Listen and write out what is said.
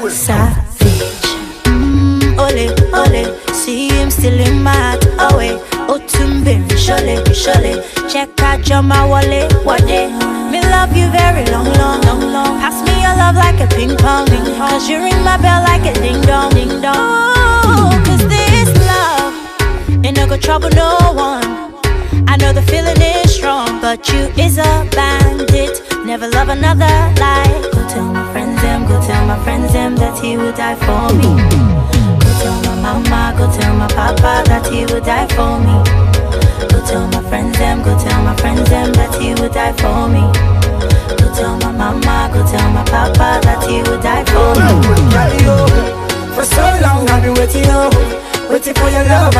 Savage. Ole, ole, see him still in my heart. Away, Otumbe, surely, surely. Check out your my wallet, what day? Me love you very long, long, long, long. Pass me your love like a ping pong, cause you ring my bell like a ding dong, ding dong. Oh, cause this love ain't no go trouble no one. I know the feeling is strong, but you is a bandit. Never love another like. Go tell my friends them, go tell my friends them that he would die for me. Go tell my mama, go tell my papa that he would die for me. Go tell my friends them, go tell my friends them that he would die for me. Go tell my mama, go tell my papa that he would die for me. For so long I've been waiting for your love.